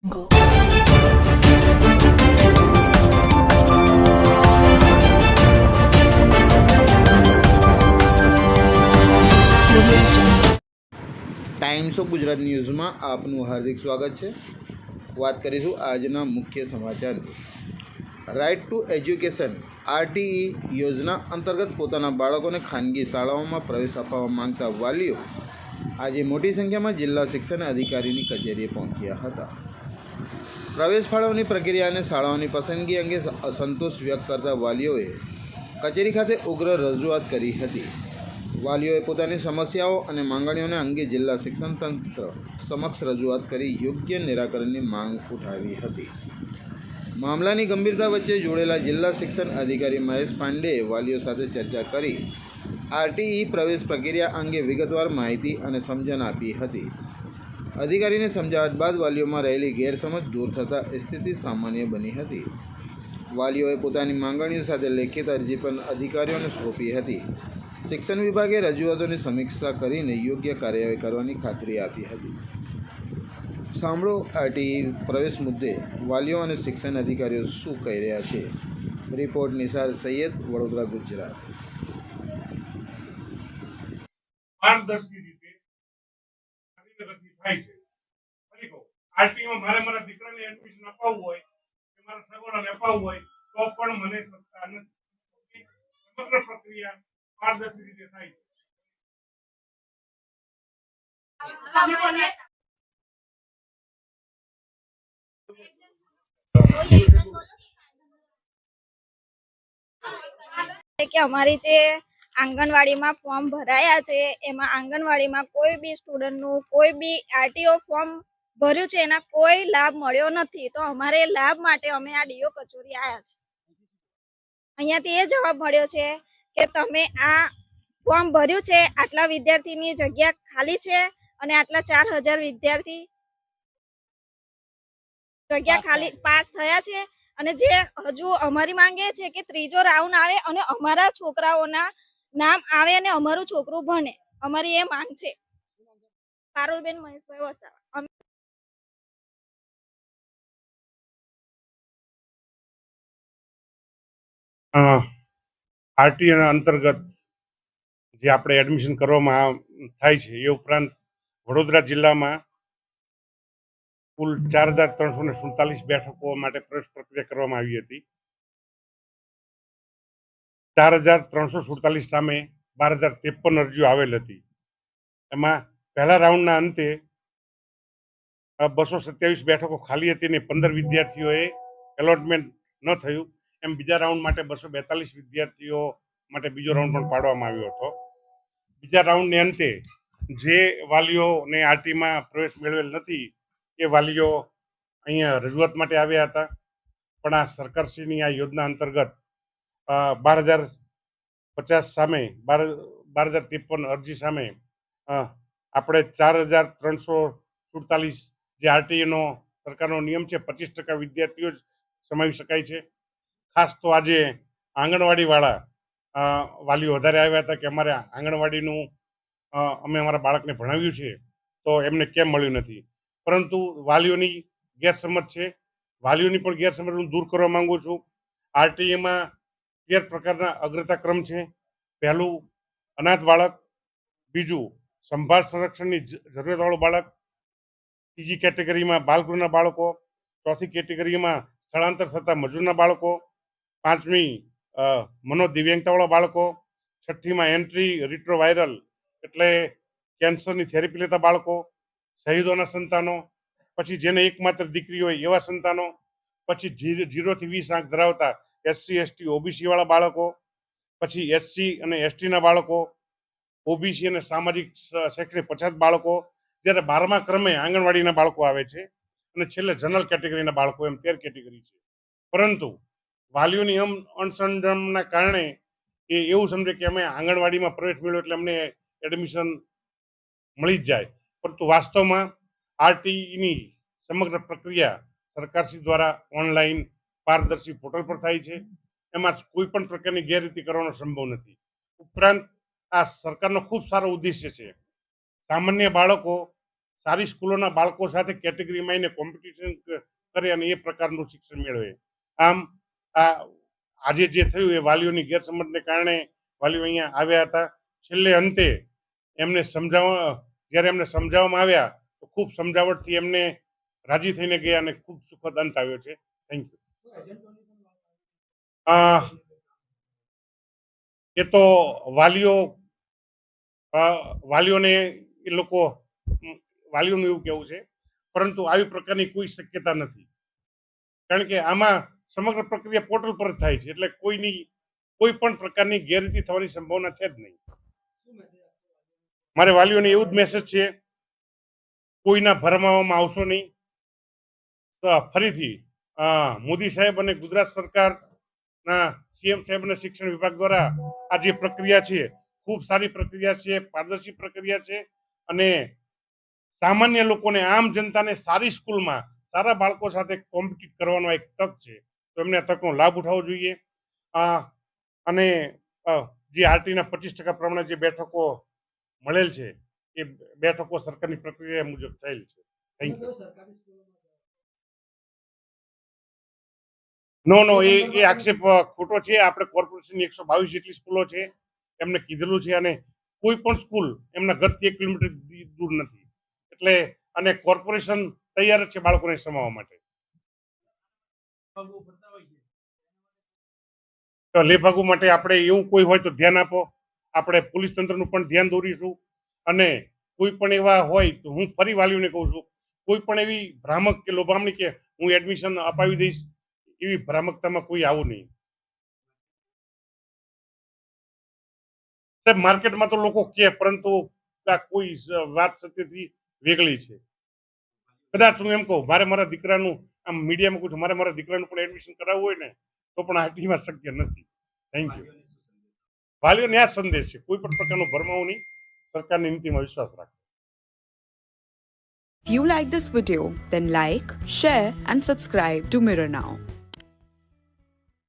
Go. Times of Gujarat ન્યૂઝમાં આપનું હાર્દિક સ્વાગત છે. વાત કરીશું આજના મુખ્ય સમાચારની. રાઇટ ટુ એજ્યુકેશન આરટીઈ યોજના અંતર્ગત પોતાના બાળકોને ખાનગી શાળાઓમાં પ્રવેશ અપાવવા માંગતા વાલીઓ આજે મોટી સંખ્યામાં જિલ્લા શિક્ષણ અધિકારીની કચેરીએ પહોંચ્યા હતા. પ્રવેશ ફાળવણી પ્રક્રિયા અને શાળાઓની પસંદગી અંગે અસંતોષ વ્યક્ત કરતા વાલીઓએ કચેરી ખાતે ઉગ્ર રજૂઆત કરી હતી. વાલીઓએ પોતાની સમસ્યાઓ અને માંગણીઓને અંગે જિલ્લા શિક્ષણ તંત્ર સમક્ષ રજૂઆત કરી યોગ્ય નિરાકરણની માંગ ઉઠાવી હતી. મામલાની ગંભીરતા વચ્ચે જોડેલા જિલ્લા શિક્ષણ અધિકારી મહેશ પાંડેએ વાલીઓ સાથે ચર્ચા કરી આરટીઈ પ્રવેશ પ્રક્રિયા અંગે વિગતવાર માહિતી અને સમજણ આપી હતી. અધિકારીને સમજાવટ બાદ વાલીઓમાં રહેલી ગેરસમજ દૂર થતાં સ્થિતિ સામાન્ય બની હતી. વાલીઓએ પોતાની માંગણીઓ સાથે લેખિત અરજી પણ અધિકારીઓને સોંપી હતી. શિક્ષણ વિભાગે રજૂઆતોની સમીક્ષા કરીને યોગ્ય કાર્યવાહી કરવાની ખાતરી આપી હતી. સાંભળો આરટીઈ પ્રવેશ મુદ્દે વાલીઓ અને શિક્ષણ અધિકારીઓ શું કહી રહ્યા છે. રિપોર્ટ નિસાર સૈયદ, વડોદરા, ગુજરાત. પારદર્શી રીતે થાય છે. ફરી કહું, આરટીમાં મારા દીકરાને એડમિશન અપાવવું હોય કે મારા સગવડને અપાવવું હોય તો પણ મને સત્તા નથી. સમગ્ર પ્રક્રિયા પારદર્શી રીતે થાય છે. કે અમારી જે આંગણવાડીમાં ફોર્મ ભરાયા છે એમાં આંગણવાડીમાં કોઈ બી સ્ટુડન્ટનું કોઈ બી આરટીઓ ફોર્મ ભર્યું છે એના કોઈ લાભ મળ્યો નથી. તો અમારે લાભ માટે અમે આ ડીઓ કચેરી આવ્યા છે. અહીંયાથી એ જવાબ મળ્યો છે કે તમે આ ફોર્મ ભર્યું છે, આટલા વિદ્યાર્થીની જગ્યા ખાલી છે અને આટલા 4000 વિદ્યાર્થી જગ્યા ખાલી પાસ થયા છે. અને જે હજુ અમારી માંગ એ છે કે ત્રીજો રાઉન્ડ આવે અને અમારા છોકરાઓના નામ આવે અને અમારું છોકરું ભણે. અમારી એ માંગ છે. પારુલબેન મહેશભાઈ વસાવા. આરટી અંતર્ગત જે આપણે એડમિશન કરવામાં થાય છે એ ઉપરાંત વડોદરા જિલ્લામાં કુલ 4347 બેઠકો માટે પ્રવેશ પ્રક્રિયા કરવામાં આવી હતી. 4347 સામે 12053 અરજીઓ આવેલ હતી. એમાં પહેલા રાઉન્ડના અંતે 227 બેઠકો ખાલી હતી અને 15 વિદ્યાર્થીઓએ એલોટમેન્ટ ન થયું. એમ બીજા રાઉન્ડ માટે 242 વિદ્યાર્થીઓ માટે બીજો રાઉન્ડ પણ પાડવામાં આવ્યો હતો. બીજા રાઉન્ડને અંતે જે વાલીઓને આરટીમાં પ્રવેશ મેળવેલ નથી એ વાલીઓ અહીંયા રજૂઆત માટે આવ્યા હતા. પણ આ સરકારશ્રીની આ યોજના અંતર્ગત 12050 સામે 12053 અરજી સામે આપણે 4347 જે આરટીઈનો સરકારનો નિયમ છે 25% વિદ્યાર્થીઓ જ સમાવી શકાય છે. ખાસ તો આજે આંગણવાડીવાળા વાલીઓ વધારે આવ્યા હતા કે અમારે આંગણવાડીનું અમે અમારા બાળકને ભણાવ્યું છે તો એમને કેમ મળ્યું નથી. પરંતુ વાલીઓની ગેરસમજ છે. વાલીઓની પણ ગેરસમજ હું દૂર કરવા માંગુ છું. આરટીઈમાં 13 પ્રકારના અગ્રતાક્રમ છે. પહેલું અનાથ બાળક, બીજું સંભાળ સંરક્ષણની જરૂરિયાતવાળું બાળક, ત્રીજી કેટેગરીમાં બાલગૃહના બાળકો, ચોથી કેટેગરીમાં સ્થળાંતર થતા મજૂરના બાળકો, પાંચમી મનોદિવ્યાંગતાવાળા બાળકો, છઠ્ઠીમાં એન્ટ્રી રિટ્રોવાયરલ એટલે કેન્સરની થેરેપી લેતા બાળકો, શહીદોના સંતાનો, પછી જેને એકમાત્ર દીકરી હોય એવા સંતાનો, પછી 0 થી 20 આંક ધરાવતા SC ST OBC વાળા બાળકો, પછી SC અને STના બાળકો, ઓબીસી અને સામાજિક સેક્ટરે 50 બાળકો, જ્યારે 12મા ક્રમે આંગણવાડીના બાળકો આવે છે અને છેલ્લે જનરલ કેટેગરીના બાળકો, એમ 13 કેટેગરી છે. પરંતુ વાલીઓની અણસમજણના કારણે એ એવું સમજે કે અમે આંગણવાડીમાં પ્રવેશ મેળવ્યો એટલે અમને એડમિશન મળી જ જાય. પરંતુ વાસ્તવમાં આરટીઈની સમગ્ર પ્રક્રિયા સરકારશ્રી દ્વારા ઓનલાઈન પારદર્શી પોર્ટલ પર થાય છે. એમાં કોઈ પણ પ્રકારની ગેરરીતિ કરવાનો સંભવ નથી. ઉપરાંત આ સરકારનો ખૂબ સારો ઉદ્દેશ્ય છે. સામાન્ય બાળકો સારી સ્કૂલોના બાળકો સાથે કેટેગરીમાં આવીને કોમ્પિટિશન કરે અને એ પ્રકારનું શિક્ષણ મેળવે. આમ આ આજે જે થયું એ વાલીઓની ગેરસમજને કારણે વાલીઓ અહીંયા આવ્યા હતા. છેલ્લે અંતે એમને જ્યારે એમને સમજાવવામાં આવ્યા તો ખૂબ સમજાવટથી એમને રાજી થઈને ગયા અને ખૂબ સુખદ અંત આવ્યો છે. Thank you. એ તો વાલીઓને એ લોકો વાલીઓનું એવું કહેવું છે, પરંતુ આવી પ્રકારની કોઈ શક્યતા નથી. કારણ કે આમાં સમગ્ર પ્રક્રિયા પોર્ટલ પર જ થાય છે, એટલે કોઈ પણ પ્રકારની ગેરરીતિ થવાની સંભાવના છે જ નહીં. મારે વાલીઓને એવું જ મેસેજ છે, કોઈના ભરમાવામાં આવશો નહીં. ફરીથી મોદી સાહેબ અને ગુજરાત સરકારના સીએમ સાહેબ અને શિક્ષણ વિભાગ દ્વારા આ જે પ્રક્રિયા છે ખૂબ સારી પ્રક્રિયા છે, પારદર્શી પ્રક્રિયા છે અને સામાન્ય લોકોને, આમ જનતાને સારી સ્કૂલમાં સારા બાળકો સાથે કોમ્પિટિટ કરવાનો એક તક છે, તો એમને આ તકનો લાભ ઉઠાવવો જોઈએ. અને જે આરટીના 25% પ્રમાણે જે બેઠકો મળેલ છે એ બેઠકો સરકારની પ્રક્રિયા મુજબ થયેલ છે. Thank you. નો એ આક્ષેપ ખોટો છે. આપણે કોર્પોરેશનની 122 જેટલી સ્કૂલો છે એમને કીધેલું છે, અને કોઈ પણ સ્કૂલ એમના ઘરથી 1 કિલોમીટર દૂર નથી. એટલે અને કોર્પોરેશન તૈયાર જ છે બાળકોને સમાવવા માટે. તો લેભાગુ માટે આપણે એવું કોઈ હોય તો ધ્યાન આપો. આપણે પોલીસ તંત્રનું પણ ધ્યાન દોરીશું. અને કોઈ પણ એવા હોય તો હું ફરી વાલીઓને કહું છું, કોઈ પણ એવી ભ્રામક કે લોભામણી કે હું એડમિશન અપાવી દઈશ એવી ભ્રામકતામાં કોઈ આવું નહીં. સાહેબ, માર્કેટમાં તો લોકો કહે, પરંતુ કોઈ વાત સત્યથી વેગળી છે. કદાચ હું એમ કહું, મારા દીકરાનું આમ મીડિયામાં કહું છું, મારા દીકરાનું પણ એડમિશન કરાવવું હોય ને તો પણ આરટીમાં શક્ય નથી. Thank you. વાલીઓને આ સંદેશ છે, કોઈ પણ પ્રકારનો ભરમાવો નહીં, સરકારની નીતિમાં વિશ્વાસ રાખો. If you like this video, then like, share and subscribe to Mirror Now.